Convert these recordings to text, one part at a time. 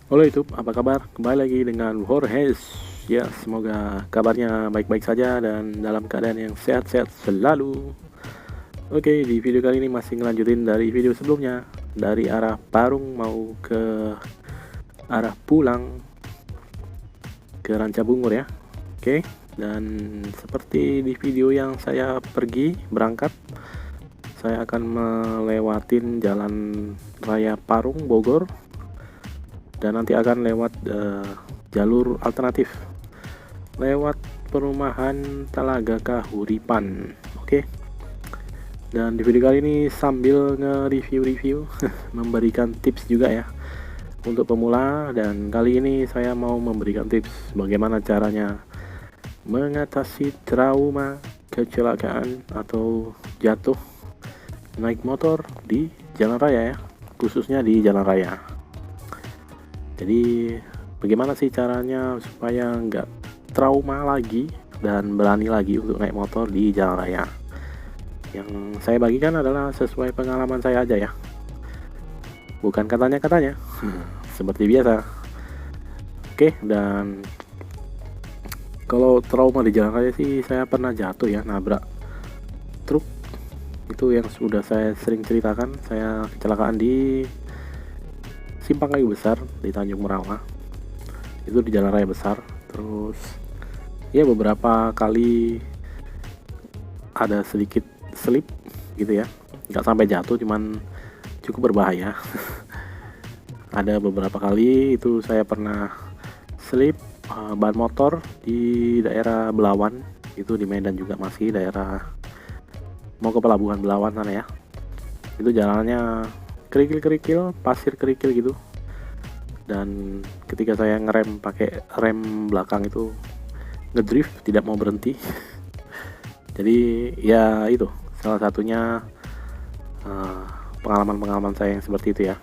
Halo YouTube, apa kabar? Kembali lagi dengan Jorge. Ya, semoga kabarnya baik-baik saja dan dalam keadaan yang sehat-sehat selalu. Oke, di video kali ini masih ngelanjutin dari video sebelumnya, dari arah Parung mau ke arah pulang ke Rancabungur ya. Oke, dan seperti di video yang saya berangkat, saya akan melewatin jalan raya Parung Bogor dan nanti akan lewat jalur alternatif lewat perumahan Talaga Kahuripan. Oke. Dan di video kali ini sambil nge-review memberikan tips juga ya untuk pemula, dan kali ini saya mau memberikan tips bagaimana caranya mengatasi trauma kecelakaan atau jatuh naik motor di jalan raya ya, khususnya di jalan raya. Jadi bagaimana sih caranya supaya nggak trauma lagi dan berani lagi untuk naik motor di jalan raya? Yang saya bagikan adalah sesuai pengalaman saya aja ya, bukan katanya seperti biasa. Oke, dan kalau trauma di jalan raya sih saya pernah jatuh ya, nabrak truk. Itu yang sudah saya sering ceritakan. Saya kecelakaan di Simpang Kayu Besar di Tanjung Merawa, itu di jalan raya besar. Terus ya beberapa kali ada sedikit slip gitu ya, nggak sampai jatuh, cuman cukup berbahaya. Ada beberapa kali itu saya pernah slip ban motor di daerah Belawan, itu di Medan juga, masih daerah mau ke pelabuhan Belawan sana ya. Itu jalannya kerikil-kerikil, pasir kerikil gitu, dan ketika saya ngerem pakai rem belakang itu ngedrift, tidak mau berhenti. Jadi ya itu salah satunya pengalaman-pengalaman saya yang seperti itu ya.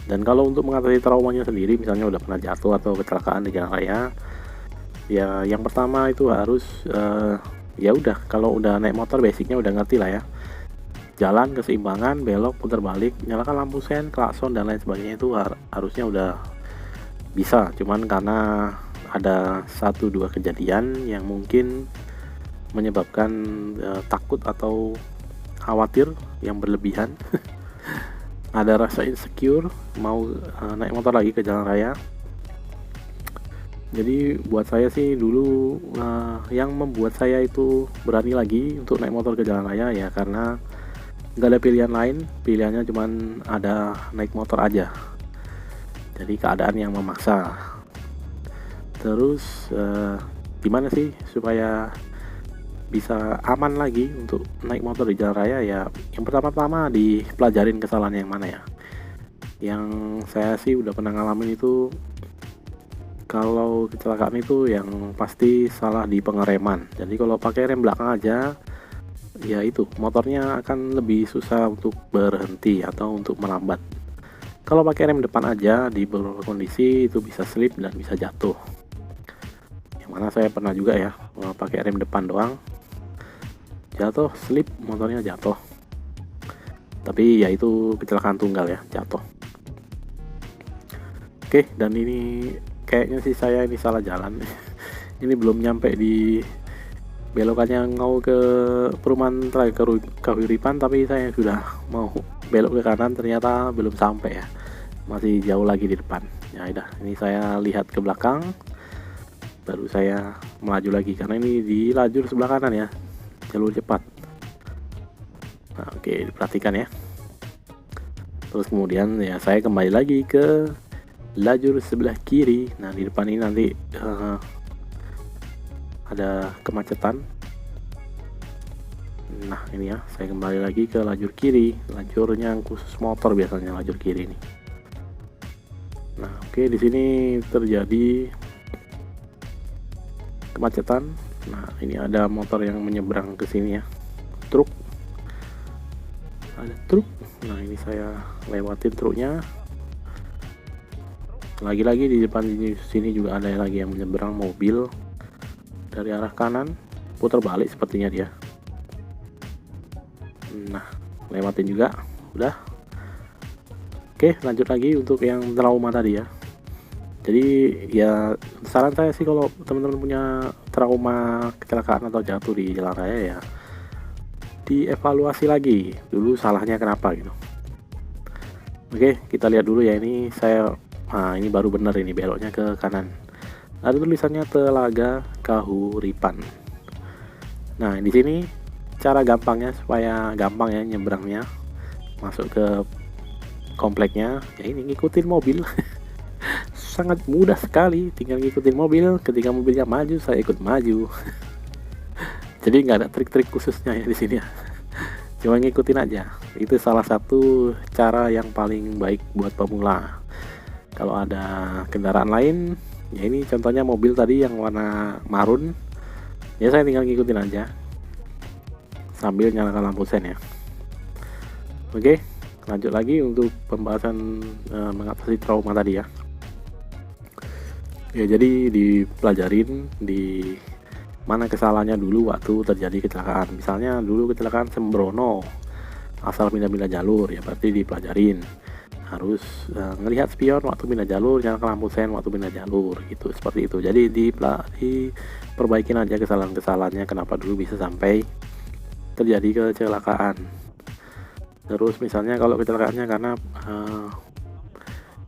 Dan kalau untuk mengatasi traumanya sendiri, misalnya udah pernah jatuh atau kecelakaan di jalan raya, ya yang pertama itu harus ya udah, kalau udah naik motor basicnya udah ngerti lah ya, jalan, keseimbangan, belok, putar balik, nyalakan lampu sen, klakson dan lain sebagainya, itu harusnya udah bisa. Cuman karena ada 1-2 kejadian yang mungkin menyebabkan takut atau khawatir yang berlebihan. Ada rasa insecure mau naik motor lagi ke jalan raya. Jadi buat saya sih dulu yang membuat saya itu berani lagi untuk naik motor ke jalan raya ya karena nggak ada pilihan lain, pilihannya cuman ada naik motor aja. Jadi keadaan yang memaksa. Terus gimana sih supaya bisa aman lagi untuk naik motor di jalan raya ya? Yang pertama-tama dipelajarin kesalahan yang mana ya. Yang saya sih udah pernah ngalamin itu, kalau kecelakaan itu yang pasti salah di pengereman. Jadi kalau pakai rem belakang aja, ya itu motornya akan lebih susah untuk berhenti atau untuk melambat. Kalau pakai rem depan aja di beberapa kondisi itu bisa slip dan bisa jatuh. Yang mana saya pernah juga ya, pakai rem depan doang, jatuh, slip, motornya jatuh. Tapi ya itu kecelakaan tunggal ya, jatuh. Oke, dan ini kayaknya sih saya ini salah jalan. Ini belum nyampe di belokannya mau ke perumahan Talaga Kahuripan, tapi saya sudah mau belok ke kanan, ternyata belum sampai ya, masih jauh lagi di depan. Ya udah, ini saya lihat ke belakang, baru saya melaju lagi karena ini di lajur sebelah kanan ya, jalur cepat. Nah, oke, diperhatikan ya. Terus kemudian ya saya kembali lagi ke lajur sebelah kiri. Nah di depan ini nanti ada kemacetan. Nah ini ya, saya kembali lagi ke lajur kiri, lajurnya khusus motor biasanya lajur kiri ini. Nah oke, di sini terjadi kemacetan. Nah ini ada motor yang menyeberang ke sini ya, truk, ada truk. Nah ini saya lewatin truknya. Lagi-lagi di depan sini juga ada lagi yang menyeberang, mobil dari arah kanan, putar balik sepertinya dia. Nah lewatin juga, udah. Oke, lanjut lagi untuk yang trauma tadi ya. Jadi ya saran saya sih kalau teman-teman punya trauma kecelakaan atau jatuh di jalan raya ya dievaluasi lagi dulu salahnya kenapa gitu. Oke, kita lihat dulu ya, ini saya ini baru bener, ini beloknya ke kanan. Ada tulisannya Telaga Kahuripan. Nah, di sini cara gampangnya supaya gampang ya nyebrangnya masuk ke kompleknya, ya ini ngikutin mobil. Sangat mudah sekali, tinggal ngikutin mobil. Ketika mobilnya maju, saya ikut maju. Jadi nggak ada trik-trik khususnya ya di sini ya. Cuma ngikutin aja. Itu salah satu cara yang paling baik buat pemula. Kalau ada kendaraan lain, ya ini contohnya mobil tadi yang warna marun, ya saya tinggal ngikutin aja sambil nyalakan lampu sen ya. Oke, lanjut lagi untuk pembahasan mengatasi trauma tadi ya. Ya jadi dipelajarin di mana kesalahannya dulu waktu terjadi kecelakaan. Misalnya dulu kecelakaan sembrono, asal pindah-pindah jalur, ya berarti dipelajarin. Harus ngelihat spion waktu pindah jalur, nyalakan lampu sen waktu pindah jalur, gitu, seperti itu. Jadi diperbaikin aja kesalahan-kesalahannya kenapa dulu bisa sampai terjadi kecelakaan. Terus misalnya kalau kecelakaannya karena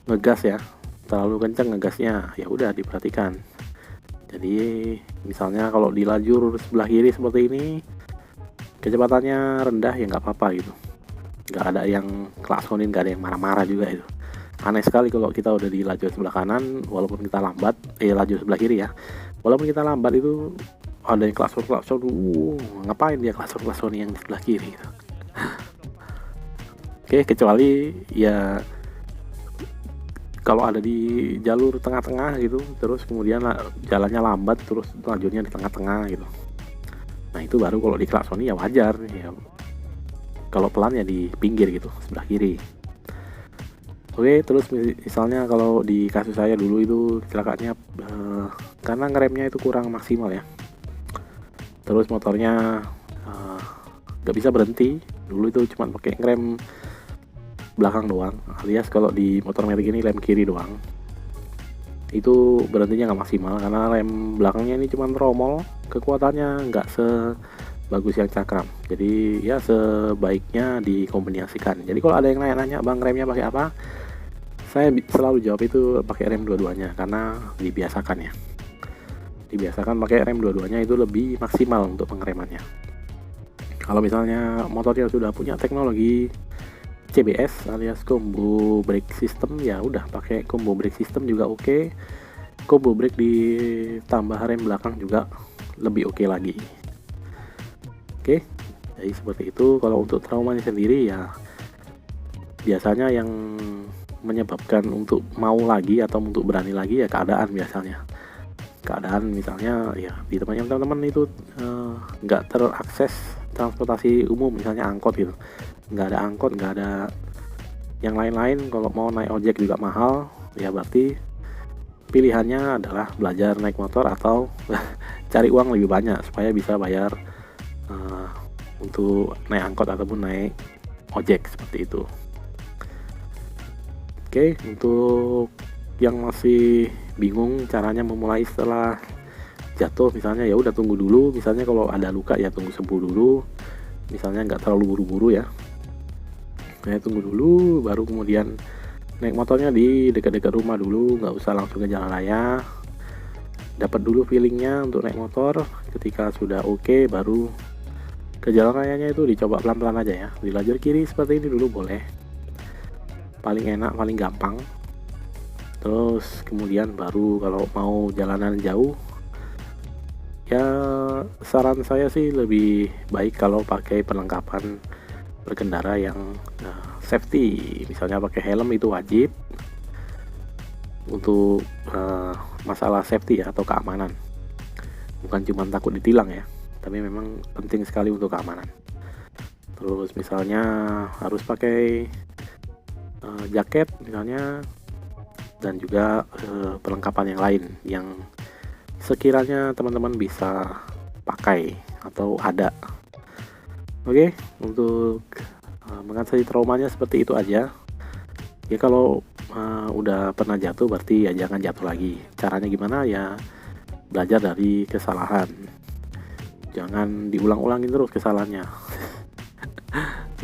ngegas ya, terlalu kencang ngegasnya, ya udah diperhatikan. Jadi misalnya kalau di lajur sebelah kiri seperti ini kecepatannya rendah, ya nggak apa-apa gitu, nggak ada yang klaksonin, nggak ada yang marah-marah juga. Itu aneh sekali kalau kita udah di lajur sebelah kanan walaupun kita lambat, lajur sebelah kiri ya, walaupun kita lambat itu ada yang klakson ngapain dia klakson yang di sebelah kiri gitu. Oke, kecuali ya kalau ada di jalur tengah-tengah gitu, terus kemudian jalannya lambat, terus lajurnya di tengah-tengah gitu. Nah itu baru kalau diklaksoni ya wajar ya. Kalau pelan ya di pinggir gitu, sebelah kiri. Oke, terus misalnya kalau di kasus saya dulu itu kecelakaannya karena ngeremnya itu kurang maksimal ya. Terus motornya nggak bisa berhenti. Dulu itu cuma pakai ngerem belakang doang, alias kalau di motor metik ini rem kiri doang. Itu berhentinya nggak maksimal karena rem belakangnya ini cuma tromol, kekuatannya nggak sebagus yang cakram. Jadi ya sebaiknya dikombinasikan. Jadi kalau ada yang nanya-nanya, bang remnya pakai apa, saya selalu jawab itu pakai rem dua-duanya, karena dibiasakan ya. Dibiasakan pakai rem dua-duanya itu lebih maksimal untuk pengeremannya. Kalau misalnya motornya sudah punya teknologi CBS alias combo brake system, ya udah pakai combo brake system juga oke. Combo brake ditambah rem belakang juga lebih oke lagi. Oke, jadi seperti itu. Kalau untuk traumanya sendiri ya biasanya yang menyebabkan untuk mau lagi atau untuk berani lagi ya keadaan biasanya. Keadaan misalnya ya di tempatnya teman-teman itu nggak terakses transportasi umum, misalnya angkot gitu, nggak ada angkot, nggak ada yang lain-lain. Kalau mau naik ojek juga mahal, ya berarti pilihannya adalah belajar naik motor atau cari uang lebih banyak supaya bisa bayar untuk naik angkot ataupun naik ojek, seperti itu. Oke, untuk yang masih bingung caranya memulai setelah jatuh, misalnya ya udah tunggu dulu. Misalnya kalau ada luka ya tunggu sembuh dulu, misalnya nggak terlalu buru-buru ya. Saya tunggu dulu, baru kemudian naik motornya di dekat-dekat rumah dulu, nggak usah langsung ke jalan raya. Dapat dulu feelingnya untuk naik motor. Ketika sudah oke, baru ke jalan rayanya itu dicoba pelan-pelan aja ya. Di lajur kiri seperti ini dulu boleh, paling enak, paling gampang. Terus kemudian baru kalau mau jalanan jauh, ya saran saya sih lebih baik kalau pakai perlengkapan berkendara yang safety. Misalnya pakai helm itu wajib untuk masalah safety ya, atau keamanan. Bukan cuma takut ditilang ya, tapi memang penting sekali untuk keamanan. Terus misalnya harus pakai jaket misalnya, dan juga perlengkapan yang lain yang sekiranya teman-teman bisa pakai atau ada. Oke, untuk mengatasi traumanya seperti itu aja. Ya kalau udah pernah jatuh berarti ya jangan jatuh lagi. Caranya gimana ya, belajar dari kesalahan, jangan diulang-ulangin terus kesalahannya.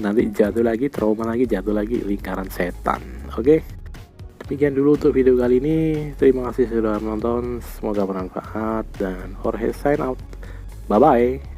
Nanti jatuh lagi, trauma lagi, jatuh lagi, lingkaran setan. Oke, demikian dulu untuk video kali ini. Terima kasih sudah menonton, semoga bermanfaat, dan Jorge sign out. Bye bye.